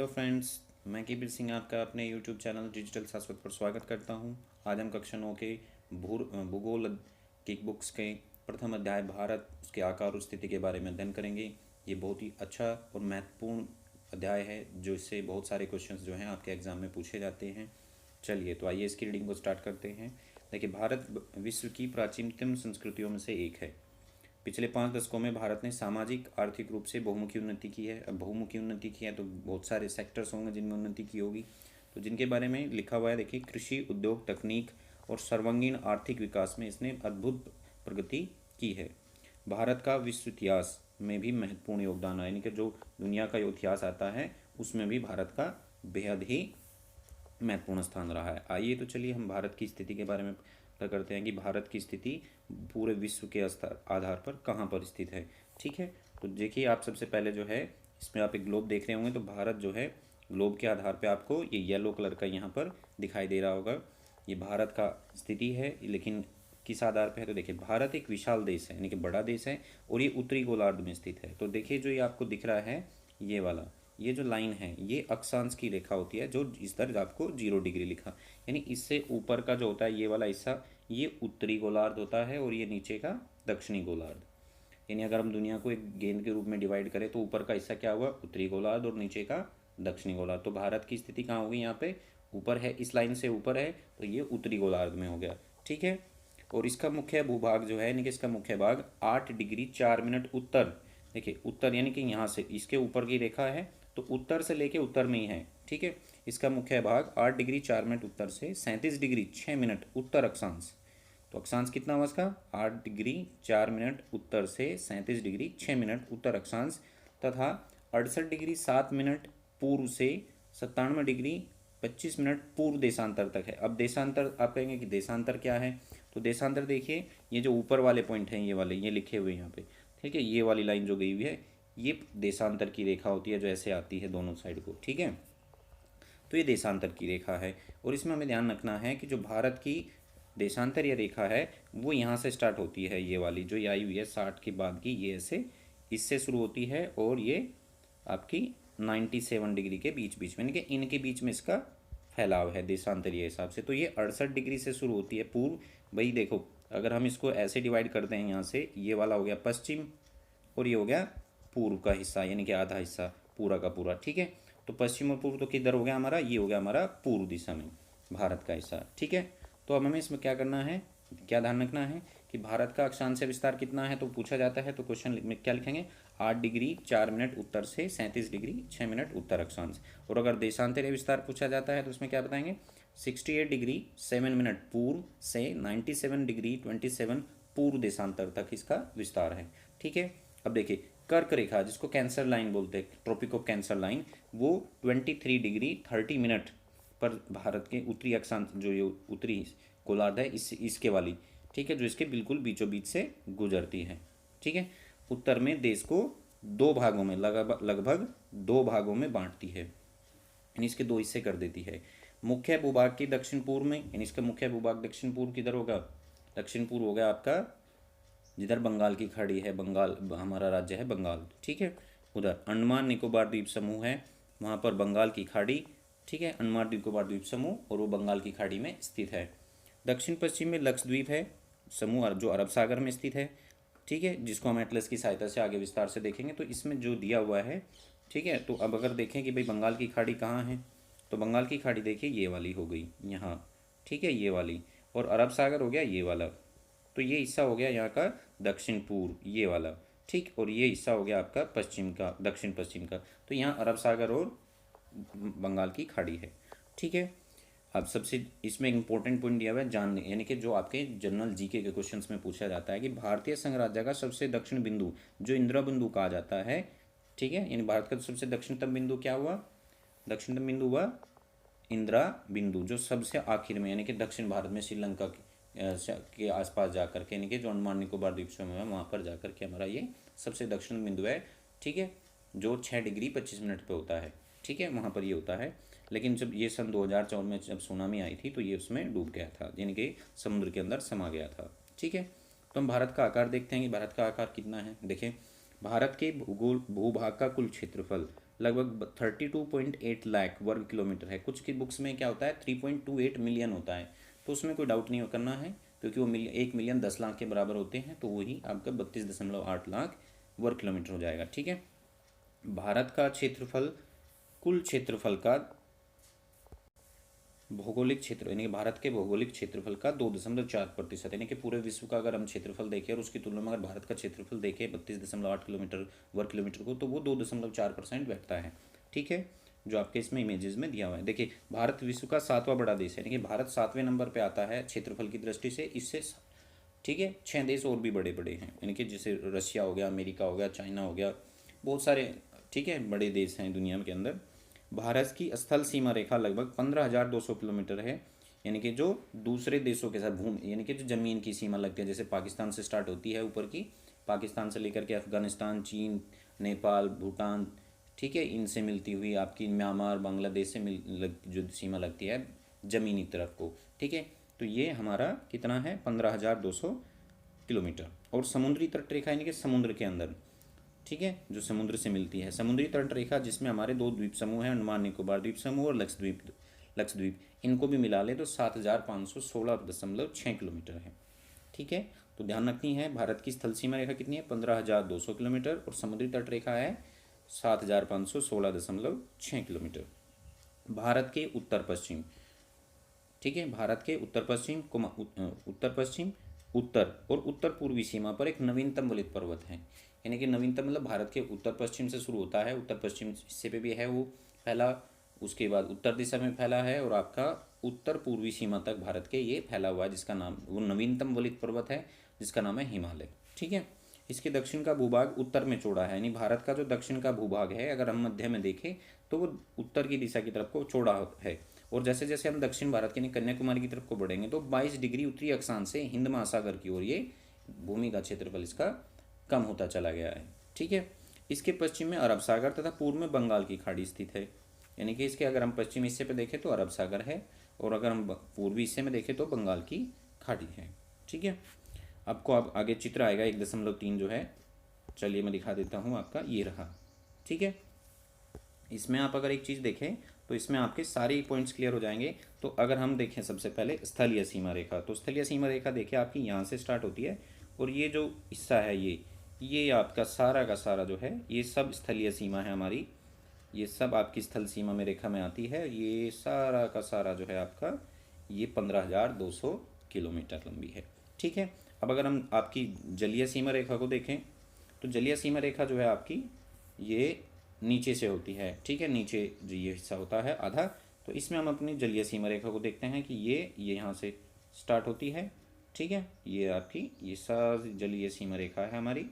Friends, मैं KP Singh आपका अपने यूट्यूब चैनल डिजिटल शाश्वत पर स्वागत करता हूं। आज हम कक्षा 9 के भूगोल की बुक्स के प्रथम अध्याय भारत, उसके आकार और स्थिति के बारे में अध्ययन करेंगे। ये बहुत ही अच्छा और महत्वपूर्ण अध्याय है, जो इससे बहुत सारे क्वेश्चंस जो हैं आपके एग्ज़ाम में पूछे जाते हैं। चलिए तो आइए इसकी रीडिंग को स्टार्ट करते हैं। देखिए, भारत विश्व की प्राचीनतम संस्कृतियों में से एक है। पिछले 5 दशकों में भारत ने सामाजिक आर्थिक रूप से बहुमुखी उन्नति की है। अब बहुमुखी उन्नति की है तो बहुत सारे सेक्टर्स होंगे जिनमें उन्नति की होगी, तो जिनके बारे में लिखा हुआ है। देखिए, कृषि, उद्योग, तकनीक और सर्वांगीण आर्थिक विकास में इसने अद्भुत प्रगति की है। भारत का विश्व इतिहास में भी महत्वपूर्ण योगदान है, यानी कि जो दुनिया का इतिहास आता है उसमें भी भारत का बेहद ही महत्वपूर्ण स्थान रहा है। आइए तो चलिए हम भारत की स्थिति के बारे में पता करते हैं कि भारत की स्थिति पूरे विश्व के स्तर आधार पर कहाँ पर स्थित है। ठीक है, तो देखिए, आप सबसे पहले जो है इसमें आप एक ग्लोब देख रहे होंगे, तो भारत जो है ग्लोब के आधार पर आपको ये येलो कलर का यहाँ पर दिखाई दे रहा होगा। ये भारत का स्थिति है, लेकिन किस आधार पर है? तो देखिए, भारत एक विशाल देश है, यानी कि बड़ा देश है, और ये उत्तरी गोलार्ध में स्थित है। तो देखिए, जो ये आपको दिख रहा है ये वाला, ये जो लाइन है ये अक्षांश की रेखा होती है, जो इस तरह आपको 0 डिग्री लिखा, यानी इससे ऊपर का जो होता है ये वाला हिस्सा, ये उत्तरी गोलार्ध होता है, और ये नीचे का दक्षिणी गोलार्ध। यानी अगर हम दुनिया को एक गेंद के रूप में डिवाइड करें तो ऊपर का हिस्सा क्या हुआ? उत्तरी गोलार्ध, और नीचे का दक्षिणी गोलार्ध। तो भारत की स्थिति कहाँ होगी? यहाँ पे ऊपर है, इस लाइन से ऊपर है, तो ये उत्तरी गोलार्ध में हो गया। ठीक है, और इसका मुख्य भूभाग जो है, यानी कि इसका मुख्य भाग 8 डिग्री 4 मिनट उत्तर। देखिए, उत्तर यानी कि यहाँ से इसके ऊपर की रेखा है, तो उत्तर से लेके उत्तर में ही है। ठीक है, इसका मुख्य भाग 8 डिग्री 4 मिनट उत्तर से 37 डिग्री 6 मिनट उत्तर अक्षांश। तो अक्षांश कितना हुआ इसका? 8 डिग्री 4 मिनट उत्तर से 37 डिग्री 6 मिनट उत्तर अक्षांश, तथा 68 डिग्री 7 मिनट पूर्व से 97 डिग्री 25 मिनट पूर्व देशांतर तक है। अब देशांतर आप कहेंगे कि देशांतर क्या है? तो देशांतर देखिए, ये जो ऊपर वाले पॉइंट हैं, ये वाले ये लिखे हुए यहाँ पे, ठीक है, ये वाली लाइन जो गई हुई है ये देशांतर की रेखा होती है, जो ऐसे आती है दोनों साइड को। ठीक है, तो ये देशांतर की रेखा है, और इसमें हमें ध्यान रखना है कि जो भारत की देशांतर ये रेखा है वो यहाँ से स्टार्ट होती है, ये वाली जो ये आई हुई है 60 के बाद की, ये ऐसे इससे शुरू होती है, और ये आपकी 97 डिग्री के बीच बीच में, यानी कि इनके बीच में इसका फैलाव है देशांतरीय हिसाब से। तो ये 68 डिग्री से शुरू होती है पूर्व। भाई देखो, अगर हम इसको ऐसे डिवाइड करते हैं, यहाँ से ये वाला हो गया पश्चिम, और ये हो गया पूर्व का हिस्सा, यानी कि आधा हिस्सा पूरा का पूरा। ठीक है, तो पश्चिम और पूर्व तो किधर हो गया हमारा? ये हो गया हमारा पूर्व दिशा में भारत का हिस्सा। ठीक है, तो अब हमें इसमें क्या करना है, क्या ध्यान रखना है कि भारत का अक्षांश विस्तार कितना है, तो पूछा जाता है। तो क्वेश्चन में क्या लिखेंगे? 8 डिग्री 4 मिनट उत्तर से 37 डिग्री 6 मिनट उत्तर अक्षांश। और अगर देशांतरीय विस्तार पूछा जाता है तो उसमें क्या बताएंगे? 68 डिग्री 7 मिनट पूर्व से 97 डिग्री 27 पूर्व देशांतर तक इसका विस्तार है। ठीक है, अब देखिए, कर्क रेखा जिसको कैंसर लाइन बोलते हैं, ट्रॉपिक ऑफ कैंसर लाइन, वो 23 डिग्री 30 मिनट पर भारत के उत्तरी अक्षांश, जो ये उत्तरी गोलार्ध है इसके वाली, ठीक है, जो इसके बिल्कुल बीचों बीच से गुजरती है। ठीक है, उत्तर में देश को 2 भागों में, लगभग 2 भागों में बांटती है, यानी इसके 2 हिस्से कर देती है। मुख्य भूभाग की दक्षिण पूर्व में, यानी इसका मुख्य भूभाग दक्षिण पूर्व किधर होगा? दक्षिण पूर्व हो गया आपका जिधर बंगाल की खाड़ी है, बंगाल हमारा राज्य है बंगाल। ठीक है, उधर अंडमान निकोबार द्वीप समूह है, वहाँ पर बंगाल की खाड़ी। ठीक है, अंडमान निकोबार द्वीप समूह, और वो बंगाल की खाड़ी में स्थित है। दक्षिण पश्चिम में लक्षद्वीप है समूह, जो अरब सागर में स्थित है। ठीक है, जिसको हम एटलस की सहायता से आगे विस्तार से देखेंगे। तो इसमें जो दिया हुआ है, ठीक है, तो अब अगर देखें कि भाई बंगाल की खाड़ी कहाँ है, तो बंगाल की खाड़ी देखिए ये वाली हो गई यहाँ। ठीक है, ये वाली, और अरब सागर हो गया ये वाला। तो ये हिस्सा हो गया यहाँ का दक्षिण पूर्व, ये वाला। ठीक, और ये हिस्सा हो गया आपका पश्चिम का, दक्षिण पश्चिम का। तो यहाँ अरब सागर और बंगाल की खाड़ी है। ठीक है, अब सबसे इसमें इंपॉर्टेंट पॉइंट दिया हुआ है जानने, यानी कि जो आपके जनरल जीके के क्वेश्चंस में पूछा जाता है कि भारतीय संघ राज्य का सबसे दक्षिण बिंदु, जो इंदिरा बिंदु कहा जाता है। ठीक है, यानी भारत का सबसे दक्षिणतम बिंदु क्या हुआ? दक्षिणतम बिंदु हुआ इंदिरा बिंदु, जो सबसे आखिर में, यानी कि दक्षिण भारत में श्रीलंका के आसपास जाकर के, यानी कि जो अंडमान निकोबार द्वीप समूह है वहाँ पर जाकर के हमारा ये सबसे दक्षिण बिंदु है। ठीक है, जो 6 डिग्री 25 मिनट पे होता है। ठीक है, वहाँ पर ये होता है। लेकिन जब ये सन 2004 में जब सुनामी आई थी तो ये उसमें डूब गया था, यानी कि समुद्र के अंदर समा गया था। ठीक है, तो हम भारत का आकार देखते हैं कि भारत का आकार कितना है। देखें, भारत के भूभाग का कुल क्षेत्रफल लगभग 32.8 लाख वर्ग किलोमीटर है। कुछ की बुक्स में क्या होता है 3.28 मिलियन होता है, तो उसमें कोई डाउट नहीं करना है, क्योंकि वो 1 मिलियन 10 लाख के बराबर होते हैं, तो वही आपका 32.8 लाख वर्ग किलोमीटर हो जाएगा। ठीक है। भारत का क्षेत्रफल कुल क्षेत्रफल का भौगोलिक क्षेत्र यानी कि भारत के भौगोलिक क्षेत्रफल का 2.4%, यानी कि पूरे विश्व का अगर हम क्षेत्रफल देखें और उसकी तुलना में अगर भारत का क्षेत्रफल देखें 32.8 किलोमीटर वर्ग किलोमीटर को, तो वो 2.4% बैठता है। ठीक है, जो आपके इसमें इमेजेस में दिया हुआ है। देखिए, भारत विश्व का 7वां बड़ा देश है, यानी कि भारत 7वें नंबर पर आता है क्षेत्रफल की दृष्टि से। इससे ठीक है 6 देश और भी बड़े बड़े हैं, यानी कि जैसे रशिया हो गया, अमेरिका हो गया, चाइना हो गया, बहुत सारे ठीक है बड़े देश हैं दुनिया के अंदर। भारत की स्थल सीमा रेखा लगभग 15,200 किलोमीटर है, यानी कि जो दूसरे देशों के साथ भूमि यानी कि जो ज़मीन की सीमा लगती है, जैसे पाकिस्तान से स्टार्ट होती है ऊपर की, पाकिस्तान से लेकर के अफगानिस्तान, चीन, नेपाल, भूटान, ठीक है, इनसे मिलती हुई आपकी म्यांमार, बांग्लादेश से जो सीमा लगती है ज़मीनी तरफ को। ठीक है, तो ये हमारा कितना है 15,200 किलोमीटर। और समुद्री तट रेखा यानी कि समुद्र के अंदर, ठीक है, जो समुद्र से मिलती है समुद्री तट रेखा, जिसमें हमारे 2 द्वीप समूह हैं, अंडमान निकोबार द्वीप समूह और लक्षद्वीप, इनको भी मिला ले तो 7,516.6 किलोमीटर है। ठीक है, तो ध्यान रखनी है, भारत की स्थल सीमा रेखा कितनी है 15,200 किलोमीटर और समुद्री तट रेखा है 7,516.6 किलोमीटर। भारत के उत्तर पश्चिम, ठीक है, भारत के उत्तर पश्चिम उत्तर पश्चिम, उत्तर और उत्तर पूर्वी सीमा पर एक नवीनतम वलित पर्वत है, यानी कि नवीनतम मतलब भारत के उत्तर पश्चिम से शुरू होता है, उत्तर पश्चिम हिस्से पे भी है वो फैला, उसके बाद उत्तर दिशा में फैला है और आपका उत्तर पूर्वी सीमा तक भारत के ये फैला हुआ है, जिसका नाम वो नवीनतम वलित पर्वत है, जिसका नाम है हिमालय। ठीक है, इसके दक्षिण का भूभाग उत्तर में चौड़ा है, यानी भारत का जो दक्षिण का भूभाग है अगर हम मध्य में देखें तो वो उत्तर की दिशा की तरफ को चौड़ा है। और जैसे जैसे हम दक्षिण भारत के कन्याकुमारी की तरफ को बढ़ेंगे तो 22 डिग्री उत्तरी अक्षांश से हिंद महासागर की ओर ये भूमि का क्षेत्रफल इसका कम होता चला गया है। ठीक है, इसके पश्चिम में अरब सागर तथा पूर्व में बंगाल की खाड़ी स्थित है, यानी कि इसके अगर हम पश्चिमी हिस्से पे देखें तो अरब सागर है और अगर हम पूर्वी हिस्से में देखें तो बंगाल की खाड़ी है। ठीक है, आपको अब आगे चित्र आएगा 1.3 जो है, चलिए मैं दिखा देता हूँ आपका, ये रहा। ठीक है, इसमें आप अगर एक चीज़ देखें तो इसमें आपके सारे पॉइंट्स क्लियर हो जाएंगे। तो अगर हम देखें सबसे पहले स्थलीय सीमा रेखा, तो स्थलीय सीमा रेखा देखिए आपकी यहाँ से स्टार्ट होती है और ये जो हिस्सा है ये आपका सारा का सारा जो है ये सब स्थलीय सीमा है हमारी, ये सब आपकी स्थल सीमा में रेखा में आती है। ये सारा का सारा जो है आपका ये 15,200 किलोमीटर लंबी है। ठीक है, अब अगर हम आपकी जलीय सीमा रेखा को देखें तो जलीय सीमा रेखा जो है आपकी ये नीचे से होती है। ठीक है, नीचे जो ये हिस्सा होता है आधा, तो इसमें हम अपनी जलीय सीमा रेखा को देखते हैं कि ये यहाँ से स्टार्ट होती है। ठीक है, ये आपकी ये सब जलीय सीमा रेखा है हमारी,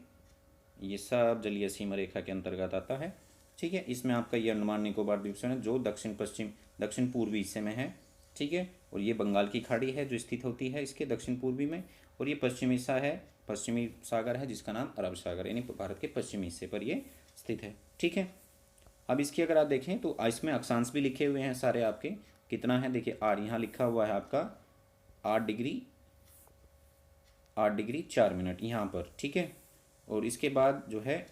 ये सब जलीय सीमा रेखा के अंतर्गत आता है। ठीक है, इसमें आपका ये अंडमान निकोबार द्वीप समूह है जो दक्षिण पूर्वी हिस्से में है। ठीक है, और ये बंगाल की खाड़ी है जो स्थित होती है इसके दक्षिण पूर्वी में, और ये पश्चिमी हिस्सा है, पश्चिमी सागर है जिसका नाम अरब सागर, यानी भारत के पश्चिमी हिस्से पर ये स्थित है। ठीक है, अब इसकी अगर आप देखें तो इसमें अक्षांश भी लिखे हुए हैं सारे आपके, कितना है देखिए आर यहाँ लिखा हुआ है आपका 8 डिग्री 4 मिनट यहाँ पर। ठीक है, और इसके बाद जो है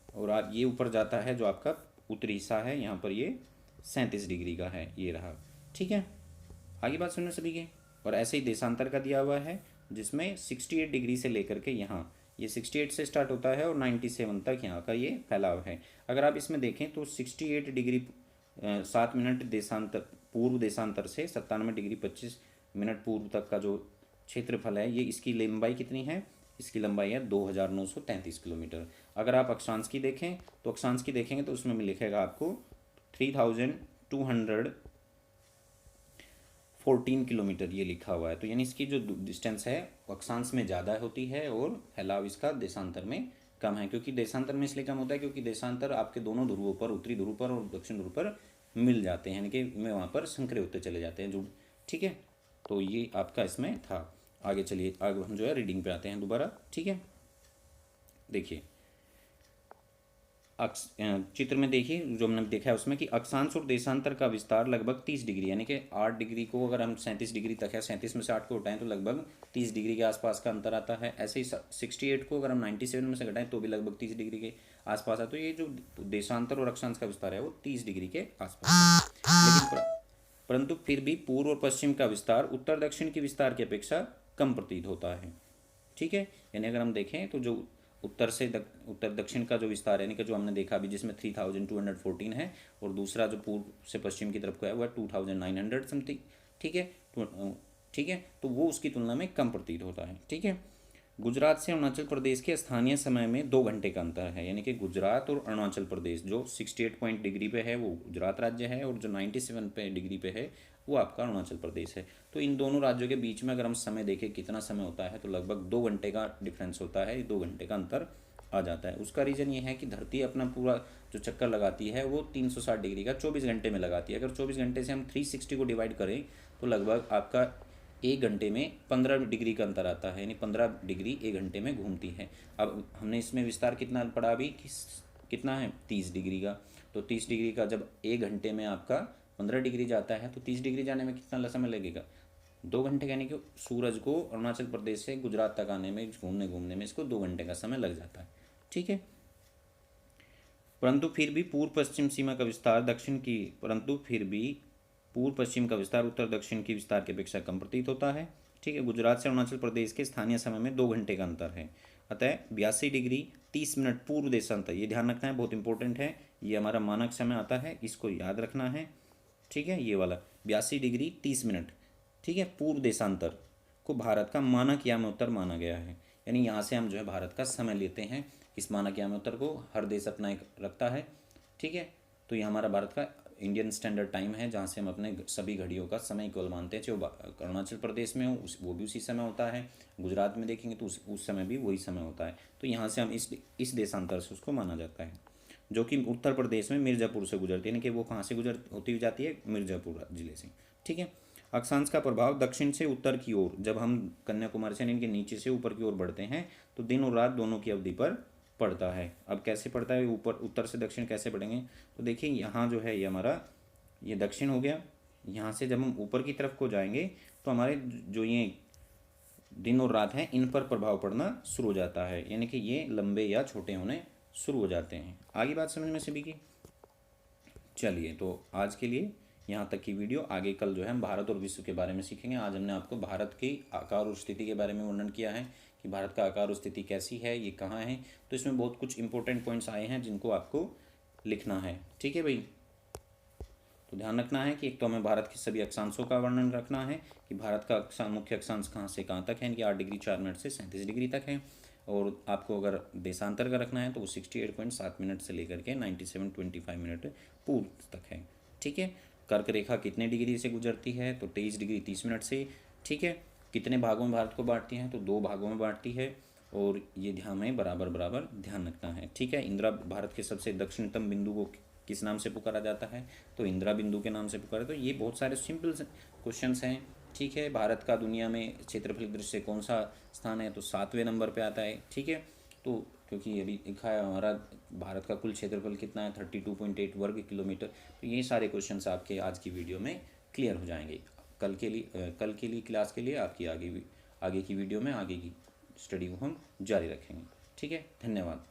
और आप ये ऊपर जाता है जो आपका उत्तरी हिस्सा है, यहाँ पर ये 37 डिग्री का है, ये रहा। ठीक है, आगे बात सुनना सभी के। और ऐसे ही देशांतर का दिया हुआ है जिसमें 68 डिग्री से लेकर के यहाँ ये 68 से स्टार्ट होता है और 97 तक यहाँ का ये फैलाव है। अगर आप इसमें देखें तो 68 डिग्री 7 मिनट देशांतर पूर्व देशांतर से 97 डिग्री 25 मिनट पूर्व तक का जो क्षेत्रफल है ये, इसकी लंबाई कितनी है, इसकी लंबाई है 2,933 किलोमीटर। अगर आप अक्षांश की देखें तो अक्षांश की देखेंगे तो उसमें लिखेगा आपको 3,214 किलोमीटर ये लिखा हुआ है। तो यानी इसकी जो डिस्टेंस है अक्षांश में ज़्यादा होती है और फैलाव इसका देशांतर में कम है। क्योंकि देशांतर में इसलिए कम होता है क्योंकि देशांतर आपके दोनों ध्रुवों पर, उत्तरी ध्रुव पर और दक्षिण ध्रुव पर मिल जाते हैं, यानी कि वहाँ पर संकरे होते चले जाते हैं जुड़। ठीक है, तो ये आपका इसमें था। आगे चलिए, आगे हम जो है रीडिंग पे आते हैं दोबारा। ठीक है, देखिए चित्र में देखिए जो हमने देखा है उसमें कि अक्षांश और देशांतर का विस्तार लगभग 30 डिग्री, यानी कि 8 डिग्री को अगर हम 37 डिग्री तक है, 37 में से 8 को उठाएं तो लगभग 30 डिग्री के आसपास का अंतर आता है। ऐसे ही 68 को अगर हम 97 में से घटाएं तो भी लगभग 30 डिग्री के आसपास है। तो ये जो देशांतर और अक्षांश का विस्तार है वो 30 डिग्री के आसपास है। लेकिन परंतु फिर भी पूर्व और पश्चिम का विस्तार उत्तर दक्षिण के विस्तार की अपेक्षा कम प्रतीत होता है। ठीक है, यानी अगर हम देखें तो जो उत्तर दक्षिण का जो विस्तार है, यानी कि जो हमने देखा अभी जिसमें 3214 है, और दूसरा जो पूर्व से पश्चिम की तरफ का है वह 2900 समथिंग। ठीक है, ठीक है, तो वो उसकी तुलना में कम प्रतीत होता है। ठीक है, गुजरात से अरुणाचल प्रदेश के स्थानीय समय में 2 घंटे का अंतर है, यानी कि गुजरात और अरुणाचल प्रदेश जो 68 पॉइंट डिग्री पे है वो गुजरात राज्य है, और जो 97 पे डिग्री पे है वो आपका अरुणाचल प्रदेश है। तो इन दोनों राज्यों के बीच में अगर हम समय देखें कितना समय होता है तो लगभग 2 घंटे का डिफरेंस होता है, 2 घंटे का अंतर आ जाता है। उसका रीज़न ये है कि धरती अपना पूरा जो चक्कर लगाती है वो 360 डिग्री का 24 घंटे में लगाती है। अगर 24 घंटे से हम 360 को डिवाइड करें तो लगभग आपका 1 घंटे में 15 डिग्री का अंतर आता है, यानी 15 डिग्री 1 घंटे में घूमती है। अब हमने इसमें विस्तार कितना पढ़ा अभी कि कितना है 30 डिग्री का, तो 30 डिग्री का जब 1 घंटे में आपका 15 डिग्री जाता है तो 30 डिग्री जाने में कितना समय लगेगा, 2 घंटे, यानी कि सूरज को अरुणाचल प्रदेश से गुजरात तक आने में घूमने में इसको 2 घंटे का समय लग जाता है। ठीक है, परंतु फिर भी पूर्व पश्चिम सीमा का विस्तार उत्तर दक्षिण की विस्तार की अपेक्षा कम प्रतीत होता है। ठीक है, गुजरात से अरुणाचल प्रदेश के स्थानीय समय में 2 घंटे का अंतर है, अतः 82 डिग्री 30 मिनट पूर्व देशांतर, ये ध्यान रखना है, बहुत इंपॉर्टेंट है, ये हमारा मानक समय आता है, इसको याद रखना है। ठीक है, ये वाला 82 डिग्री 30 मिनट, ठीक है, पूर्व देशांतर को भारत का मानक यामोत्तर माना गया है, यानी यहाँ से हम जो है भारत का समय लेते हैं, इस मानक यामोत्तर को हर देश अपना एक रखता है। ठीक है, तो ये हमारा भारत का इंडियन स्टैंडर्ड टाइम है, जहाँ से हम अपने सभी घड़ियों का समय इक्वल मानते हैं। जो अरुणाचल प्रदेश में हो वो भी उसी समय होता है, गुजरात में देखेंगे तो उस समय भी वही समय होता है, तो यहाँ से हम इस देशांतर से उसको माना जाता है, जो कि उत्तर प्रदेश में मिर्ज़ापुर से गुजरती है, यानी कि वो कहाँ से होती हुई जाती है, मिर्ज़ापुर जिले से। ठीक है, अक्षांश का प्रभाव दक्षिण से उत्तर की ओर, जब हम कन्याकुमारी से इनके नीचे से ऊपर की ओर बढ़ते हैं तो दिन और रात दोनों की अवधि पर पड़ता है। अब कैसे पड़ता है, ऊपर उत्तर से दक्षिण कैसे बढ़ेंगे, तो देखिए यहाँ जो है ये हमारा ये दक्षिण हो गया, यहाँ से जब हम ऊपर की तरफ को जाएंगे तो हमारे जो ये दिन और रात हैं इन पर प्रभाव पड़ना शुरू हो जाता है, यानी कि ये लंबे या छोटे होने शुरू हो जाते हैं। आगे बात समझ में सभी की। चलिए, तो आज के लिए यहाँ तक की वीडियो, आगे कल जो है हम भारत और विश्व के बारे में सीखेंगे। आज हमने आपको भारत के आकार और स्थिति के बारे में वर्णन किया है कि भारत का आकार और स्थिति कैसी है, ये कहाँ है, तो इसमें बहुत कुछ इंपॉर्टेंट पॉइंट्स आए हैं जिनको आपको लिखना है। ठीक है भाई, तो ध्यान रखना है कि एक तो हमें भारत के सभी अक्षांशों का वर्णन रखना है कि भारत का मुख्य अक्षांश कहाँ से कहाँ तक है, इनकी 8 डिग्री 4 मिनट से 37 डिग्री तक है, और आपको अगर देशांतर का रखना है तो वो 68.7 मिनट से लेकर के 97.25 मिनट पूर्व तक है। ठीक है, कर्क रेखा कितने डिग्री से गुजरती है, तो 23 डिग्री 30 मिनट से। ठीक है, कितने भागों में भारत को बांटती है, तो 2 भागों में बांटती है, और ये ध्यान में बराबर बराबर ध्यान रखना है। ठीक है, इंदिरा भारत के सबसे दक्षिणतम बिंदु को किस नाम से पुकारा जाता है, तो इंदिरा बिंदु के नाम से पुकारा। तो ये बहुत सारे सिंपल क्वेश्चंस हैं। ठीक है, भारत का दुनिया में क्षेत्रफल की दृष्टि से कौन सा स्थान है, तो 7वें नंबर पे आता है। ठीक है, तो क्योंकि अभी लिखा है हमारा भारत का कुल क्षेत्रफल कितना है 32.8 वर्ग किलोमीटर। तो ये सारे क्वेश्चंस आपके आज की वीडियो में क्लियर हो जाएंगे। कल के लिए क्लास के लिए आपकी आगे की वीडियो में आगे की स्टडी को हम जारी रखेंगे। ठीक है, धन्यवाद।